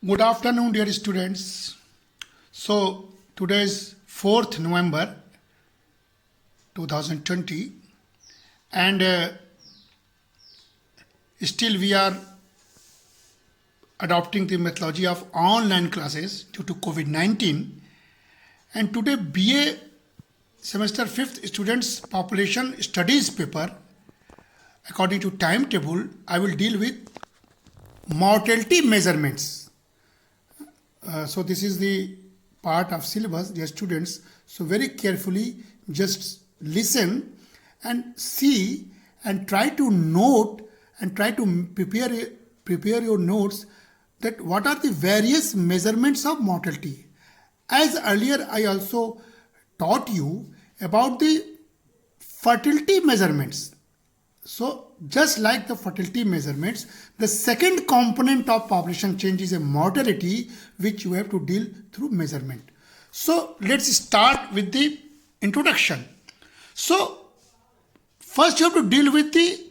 Good afternoon, dear students. So, today is 4th November 2020, and still we are adopting the methodology of online classes due to COVID-19. And today, BA semester 5th students population studies paper, according to timetable, I will deal with mortality measurements. So this is the part of syllabus, dear students. So very carefully just listen and see and try to note and try to prepare your notes that what are the various measurements of mortality. As earlier I also taught you about the fertility measurements. So just like the fertility measurements, the second component of population change is a mortality, which you have to deal through measurement. So let's start with the introduction. So first you have to deal with the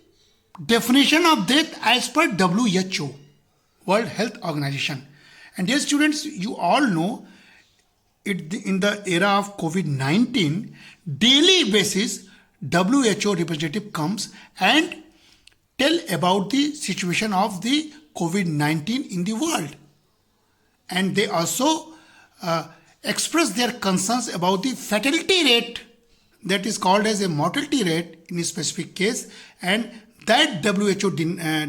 definition of death as per WHO, World Health Organization. And dear students, you all know it in the era of COVID-19, daily basis WHO representative comes and tell about the situation of the COVID-19 in the world. And they also express their concerns about the fatality rate, that is called as a mortality rate in a specific case, and that WHO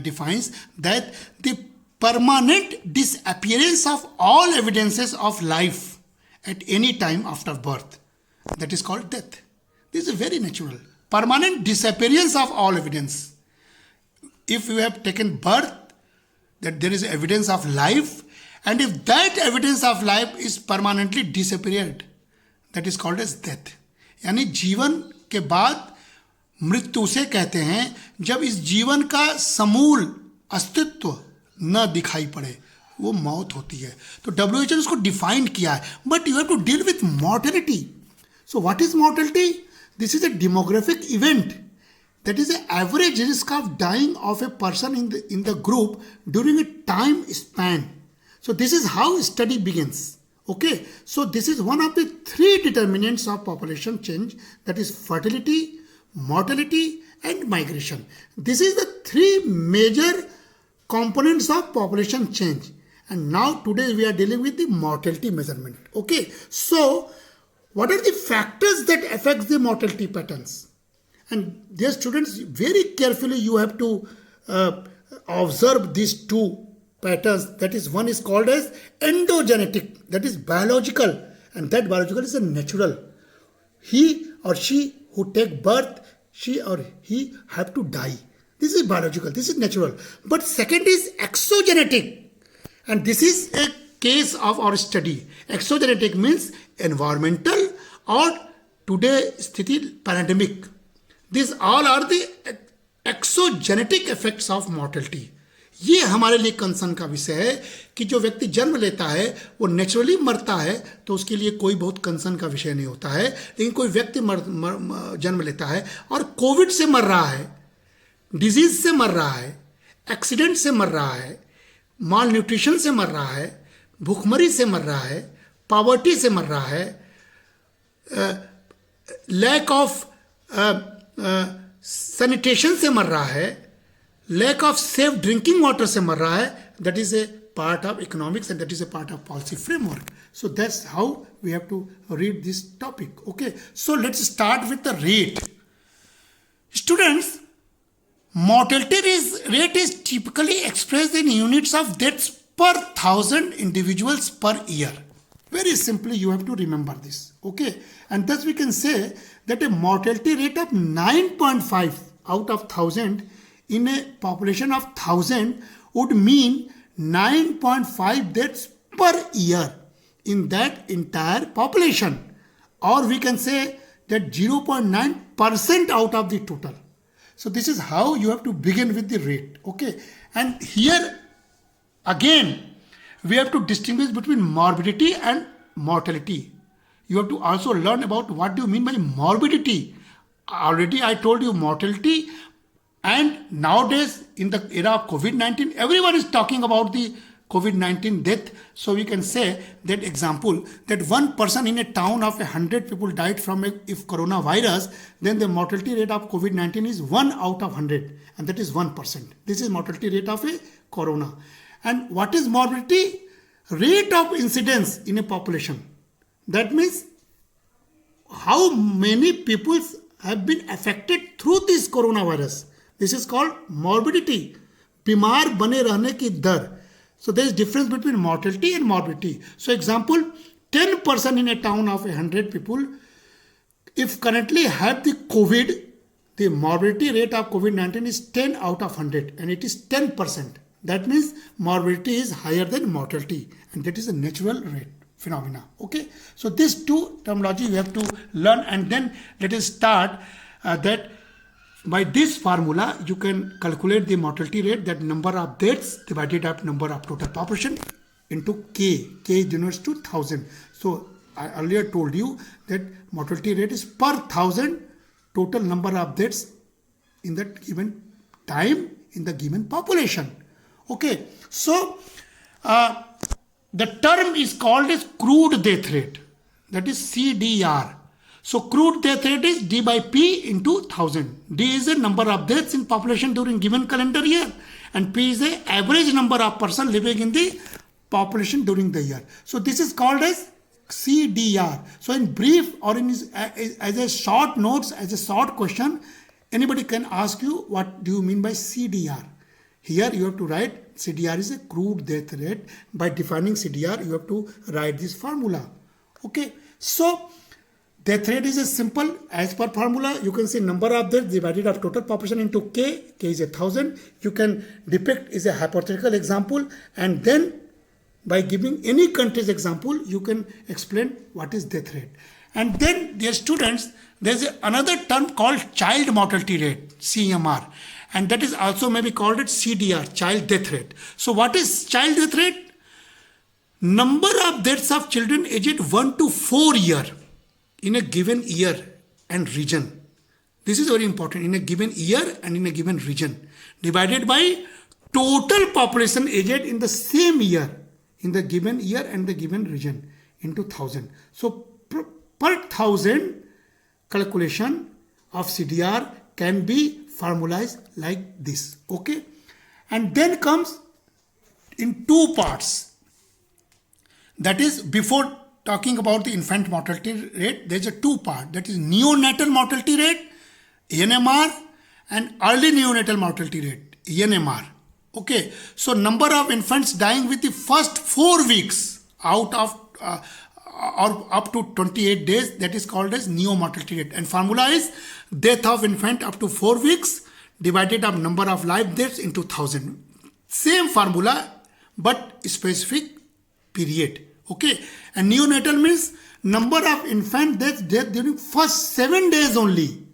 defines that the permanent disappearance of all evidences of life at any time after birth, that is called death. This is very natural. Permanent disappearance of all evidence. If you have taken birth, that there is evidence of life, and if that evidence of life is permanently disappeared, that is called as death. यानी जीवन के बाद मृत्यु से कहते हैं जब इस जीवन का समूल अस्तित्व न दिखाई पड़े, वो मौत होती है. तो WHO ने उसको डिफाइन किया है. But you have to deal with mortality. So what is mortality? This is a demographic event, that is the average risk of dying of a person in the group during a time span. So this is how study begins. Okay, so this is one of the three determinants of population change, that is fertility, mortality and migration. This is the three major components of population change. And now today we are dealing with the mortality measurement. Okay, so what are the factors that affect the mortality patterns? And dear students, very carefully you have to observe these two patterns. That is, one is called as endogenetic, that is biological, and that biological is a natural. He or she who take birth, she or he have to die. This is biological, this is natural. But second is exogenetic, and this is a case of our study. Exogenetic means environmental or today sthiti pandemic. These all are the exogenetic effects of mortality. ये हमारे लिए concern का विषय है कि जो व्यक्ति जन्म लेता है वो नेचुरली मरता है तो उसके लिए कोई बहुत कंसर्न का विषय नहीं होता है. लेकिन कोई व्यक्ति जन्म लेता है और कोविड से मर रहा है, डिजीज से मर रहा है, एक्सीडेंट से मर रहा है, माल न्यूट्रिशन से मर रहा है, भूखमरी से मर रहा है, पॉवर्टी से मर रहा है, लैक ऑफ सैनिटेशन से मर रहा है, lack of safe drinking water से मर रहा है, that is a part of economics and that is a part of policy framework. So that's how we have to read this topic. Okay, so let's start with the rate. Students, mortality rate is typically expressed in units of deaths per 1,000 individuals per year. Very simply, you have to remember this. Okay, and thus we can say that a mortality rate of 9.5 out of 1,000 in a population of 1,000 would mean 9.5 deaths per year in that entire population, or we can say that 0.9% out of the total. So this is how you have to begin with the rate. Okay, and here again we have to distinguish between morbidity and mortality. You have to also learn about what do you mean by morbidity. Already I told you mortality And nowadays, in the era of COVID-19, everyone is talking about the COVID-19 death. So we can say that example that one person in a town of 100 people died from if coronavirus, then the mortality rate of COVID-19 is 1 out of 100, and that is 1%. This is mortality rate of a corona. And what is morbidity? Rate of incidence in a population. That means how many people have been affected through this coronavirus. This is called morbidity. बीमार बने रहने की दर. So there is difference between mortality and morbidity. So example, 10% in a town of 100 people, if currently have the COVID, the morbidity rate of COVID-19 is 10 out of 100 and it is 10%. That means morbidity is higher than mortality, and that is a natural rate phenomena. Okay, so these two terminology you have to learn, and then let us start that by this formula you can calculate the mortality rate, that number of deaths divided by number of total population into K. K is denotes to 1000. So I earlier told you that mortality rate is per 1000 total number of deaths in that given time in the given population. Okay, so the term is called as crude death rate, that is CDR. So crude death rate is D by P into 1000. D is the number of deaths in population during given calendar year, and P is the average number of person living in the population during the year. So this is called as CDR. So in brief or in as a short notes, as a short question, anybody can ask you what do you mean by CDR. Here you have to write CDR is a crude death rate. By defining CDR, you have to write this formula. Okay, so death rate is a simple, as per formula, you can say number of deaths divided of total population into K. K is 1000. You can depict is a hypothetical example, and then by giving any country's example, you can explain what is death rate. And then, dear students, there is another term called child mortality rate, CMR. And that is also maybe called it CDR, child death rate. So what is child death rate? Number of deaths of children aged 1 to 4 years in a given year and region. This is very important, in a given year and in a given region, divided by total population aged in the same year, in the given year and the given region, into 1000. So per 1000 calculation of CDR can be formalized like this. Okay, and then comes in two parts. That is, before talking about the infant mortality rate, there is a two part, that is neonatal mortality rate, NMR, and early neonatal mortality rate, ENMR. Okay, so number of infants dying with the first 4 weeks out of or up to 28 days, that is called as neomortality rate. And formula is death of infant up to 4 weeks divided up number of live deaths into 1000. Same formula but specific period. Okay, and neonatal means number of infant deaths during first 7 days only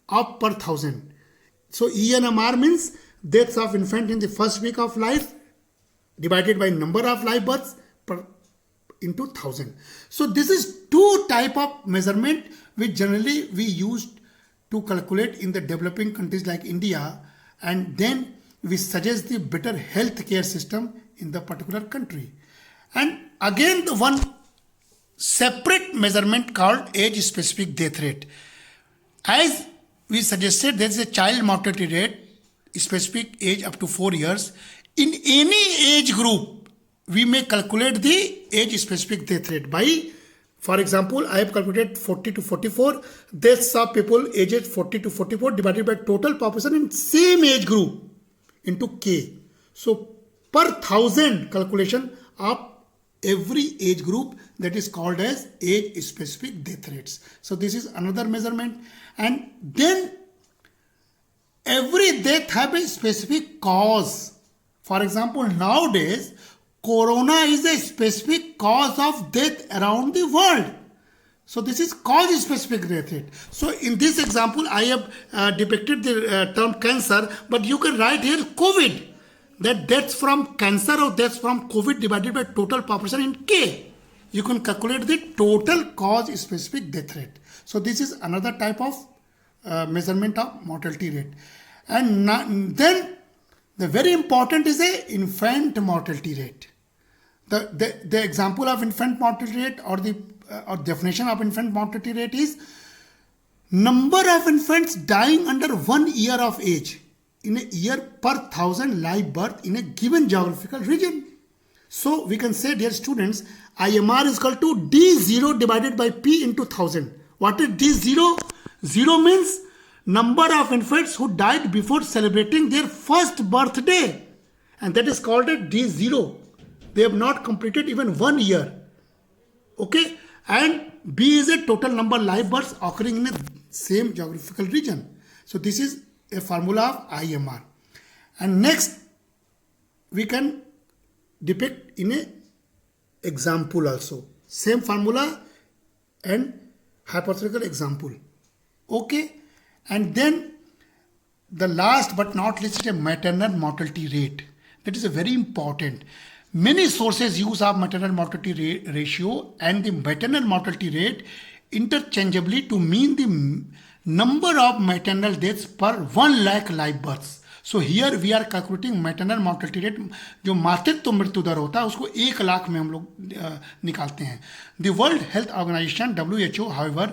of per 1000. So ENMR means deaths of infant in the first week of life divided by number of live births per into 1000. So this is two type of measurement which generally we used to calculate in the developing countries like India, and then we suggest the better health care system in the particular country. And again the one separate measurement called age specific death rate. As we suggested, there is a child mortality rate, specific age up to 4 years. In any age group, we may calculate the age specific death rate by, for example, I have calculated 40 to 44 deaths of people aged 40 to 44 divided by total population in same age group into K. So per 1000 calculation of every age group, that is called as age specific death rates. So this is another measurement. And then every death have a specific cause. For example, nowadays corona is a specific cause of death around the world. So this is cause specific death rate. So in this example I have depicted the term cancer, but you can write here COVID, that deaths from cancer or deaths from COVID divided by total population in K. You can calculate the total cause specific death rate. So this is another type of measurement of mortality rate. And then The very important is a infant mortality rate. The example of infant mortality rate or the or definition of infant mortality rate is number of infants dying under 1 year of age in a year per 1,000 live birth in a given geographical region. So we can say, dear students, IMR is equal to D0 divided by P into 1,000. What is D0? 0 means number of infants who died before celebrating their first birthday, and that is called a D0. They have not completed even 1 year. Okay, and B is a total number live births occurring in the same geographical region. So this is a formula of IMR. And next we can depict in a example also. Same formula and hypothetical example. Okay, and then the last but not least is a maternal mortality rate. That is a very important. Many sources use of maternal mortality ratio and the maternal mortality rate interchangeably to mean the number of maternal deaths per 1 lakh live births. So here we are calculating maternal mortality rate. जो मातृत्व मृत्यु दर होता है उसको 1 लाख में हम लोग निकालते हैं. The World Health Organization WHO, however,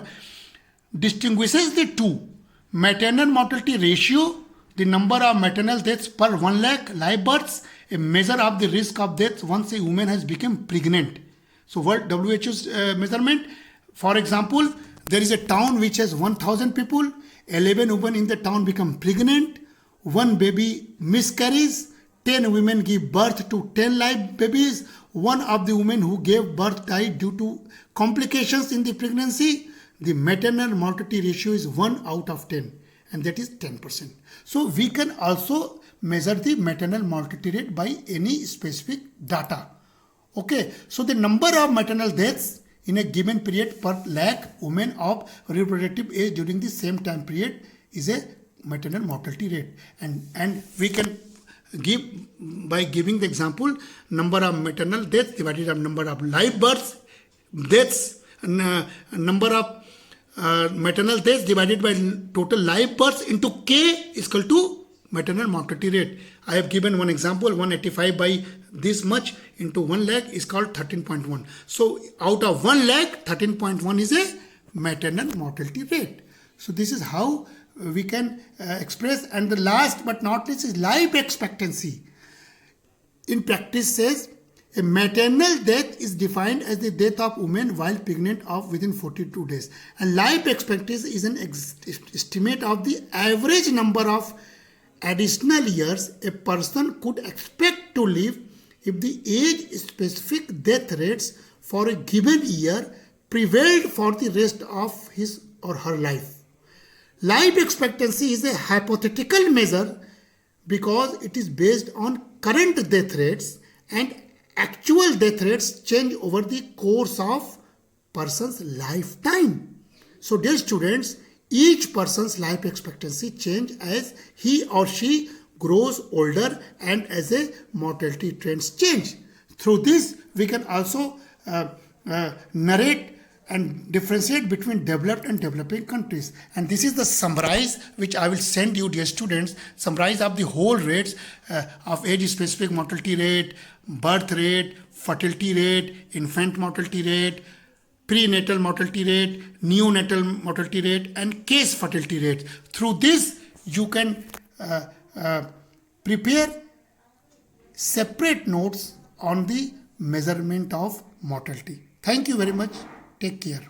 distinguishes the two: maternal mortality ratio, the number of maternal deaths per 1 lakh live births, a measure of the risk of death once a woman has become pregnant. So World WHO's measurement, for example, there is a town which has 1,000 people, 11 women in the town become pregnant, 1 baby miscarries, 10 women give birth to 10 live babies, 1 of the women who gave birth died due to complications in the pregnancy. The maternal mortality ratio is 1 out of 10, and that is 10%. So we can also measure the maternal mortality rate by any specific data. Okay, so the number of maternal deaths in a given period per lakh women of reproductive age during the same time period is a maternal mortality rate, and we can give by giving the example number of maternal deaths divided by number of live births deaths, number of maternal deaths divided by total live births into K is equal to maternal mortality rate. I have given one example, 185 by this much into 1 lakh is called 13.1. So out of 1 lakh, 13.1 is a maternal mortality rate. So this is how we can express. And the last but not least is life expectancy. In practice says, a maternal death is defined as the death of women while pregnant of within 42 days. And life expectancy is an estimate of the average number of additional years a person could expect to live if the age-specific death rates for a given year prevailed for the rest of his or her life. Life expectancy is a hypothetical measure because it is based on current death rates, and actual death rates change over the course of person's lifetime. So dear students, each person's life expectancy change as he or she grows older and as a mortality trends change. Through this, we can also narrate and differentiate between developed and developing countries. And this is the summarize which I will send you, dear students, summarize of the whole rates of age-specific mortality rate, birth rate, fertility rate, infant mortality rate, prenatal mortality rate, neonatal mortality rate, and case fertility rate. Through this, you can prepare separate notes on the measurement of mortality. Thank you very much. Take care.